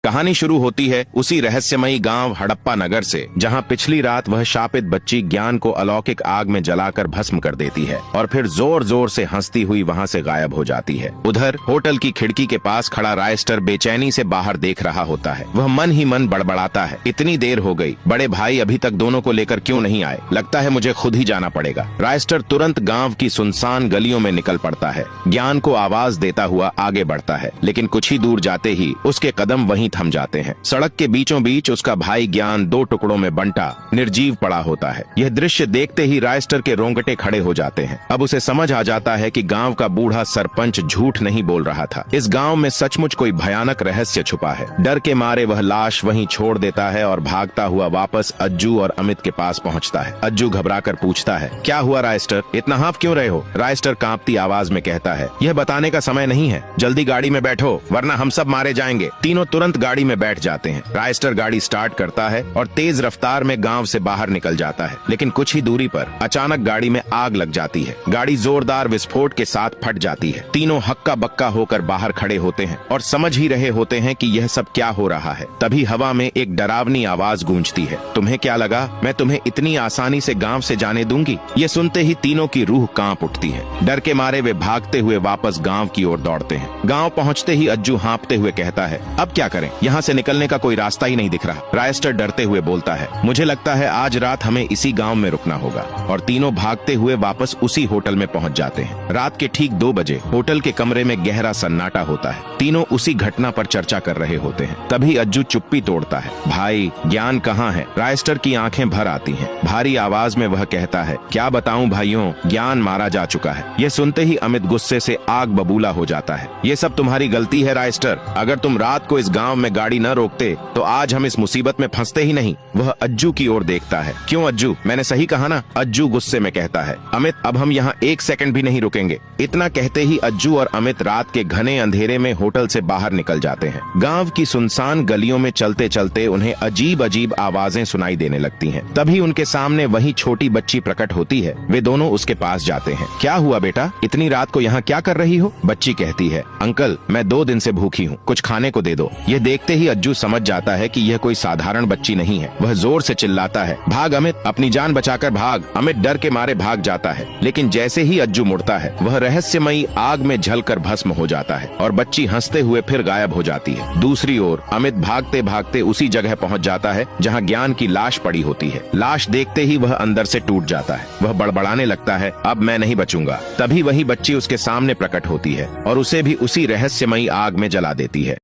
कहानी शुरू होती है उसी रहस्यमयी गांव हड़प्पा नगर से, जहां पिछली रात वह शापित बच्ची ज्ञान को अलौकिक आग में जलाकर भस्म कर देती है और फिर जोर जोर से हंसती हुई वहां से गायब हो जाती है। उधर होटल की खिड़की के पास खड़ा रायस्टर बेचैनी से बाहर देख रहा होता है। वह मन ही मन बड़बड़ाता है, इतनी देर हो गई, बड़े भाई अभी तक दोनों को लेकर क्यों नहीं आए? लगता है मुझे खुद ही जाना पड़ेगा। रायस्टर तुरंत गाँव की सुनसान गलियों में निकल पड़ता है, ज्ञान को आवाज देता हुआ आगे बढ़ता है, लेकिन कुछ ही दूर जाते ही उसके कदम वहीं थम जाते हैं। सड़क के बीचों बीच उसका भाई ज्ञान दो टुकड़ों में बंटा निर्जीव पड़ा होता है। यह दृश्य देखते ही रायस्टर के रोंगटे खड़े हो जाते हैं। अब उसे समझ आ जाता है कि गांव का बूढ़ा सरपंच झूठ नहीं बोल रहा था। इस गांव में सचमुच कोई भयानक रहस्य छुपा है। डर के मारे वह लाश वहीं छोड़ देता है और भागता हुआ वापस अज्जू और अमित के पास पहुंचता है। अज्जू घबराकर पूछता है, क्या हुआ रायस्टर, इतना हाफ क्यों रहे हो? रायस्टर कांपती आवाज में कहता है, यह बताने का समय नहीं है, जल्दी गाड़ी में बैठो वरना हम सब मारे जाएंगे। तीनों तुरंत गाड़ी में बैठ जाते हैं। रायस्टर गाड़ी स्टार्ट करता है और तेज रफ्तार में गांव से बाहर निकल जाता है, लेकिन कुछ ही दूरी पर अचानक गाड़ी में आग लग जाती है। गाड़ी जोरदार विस्फोट के साथ फट जाती है। तीनों हक्का बक्का होकर बाहर खड़े होते हैं और समझ ही रहे होते हैं कि यह सब क्या हो रहा है। तभी हवा में एक डरावनी आवाज गूंजती है, तुम्हें क्या लगा मैं तुम्हें इतनी आसानी से गांव से जाने दूंगी? ये सुनते ही तीनों की रूह कांप उठती है। डर के मारे वे भागते हुए वापस गांव की ओर दौड़ते हैं। गांव पहुंचते ही अज्जू हाँफते हुए कहता है, अब क्या करें, यहाँ से निकलने का कोई रास्ता ही नहीं दिख रहा। रायस्टर डरते हुए बोलता है, मुझे लगता है आज रात हमें इसी गांव में रुकना होगा। और तीनों भागते हुए वापस उसी होटल में पहुंच जाते हैं। रात के ठीक 2 बजे होटल के कमरे में गहरा सन्नाटा होता है। तीनों उसी घटना पर चर्चा कर रहे होते हैं। तभी अज्जू चुप्पी तोड़ता है, भाई ज्ञान कहाँ है? रायस्टर की आंखें भर आती हैं। भारी आवाज में वह कहता है, क्या बताऊं भाइयों, ज्ञान मारा जा चुका है। ये सुनते ही अमित गुस्से से आग बबूला हो जाता है। ये सब तुम्हारी गलती है रायस्टर, अगर तुम रात को इस गाँव में गाड़ी न रोकते तो आज हम इस मुसीबत में फंसते ही नहीं। वह अज्जू की ओर देखता है, क्यों अज्जू, मैंने सही कहा ना? अज्जू गुस्से में कहता है, अमित अब हम यहाँ 1 सेकंड भी नहीं रुकेंगे। इतना कहते ही अज्जू और अमित रात के घने अंधेरे में होटल से बाहर निकल जाते हैं। गांव की सुनसान गलियों में चलते चलते उन्हें अजीब अजीब आवाजें सुनाई देने लगती हैं। तभी उनके सामने वही छोटी बच्ची प्रकट होती है। वे दोनों उसके पास जाते हैं। क्या हुआ बेटा, इतनी रात को यहाँ क्या कर रही हो? बच्ची कहती है, अंकल मैं 2 दिन से भूखी हूँ, कुछ खाने को दे दो। यह देखते ही अज्जू समझ जाता है कि यह कोई साधारण बच्ची नहीं है। वह जोर से चिल्लाता है, भाग अमित, अपनी जान बचाकर भाग। अमित डर के मारे भाग जाता है, लेकिन जैसे ही अज्जू मुड़ता है वह रहस्यमयी आग में जलकर भस्म हो जाता है और बच्ची हंसते हुए फिर गायब हो जाती है। दूसरी ओर अमित भागते भागते उसी जगह पहुंच जाता है जहां ज्ञान की लाश पड़ी होती है। लाश देखते ही वह अंदर से टूट जाता है। वह बड़बड़ाने लगता है, अब मैं नहीं बचूंगा। तभी वही बच्ची उसके सामने प्रकट होती है और उसे भी उसी रहस्यमयी आग में जला देती है।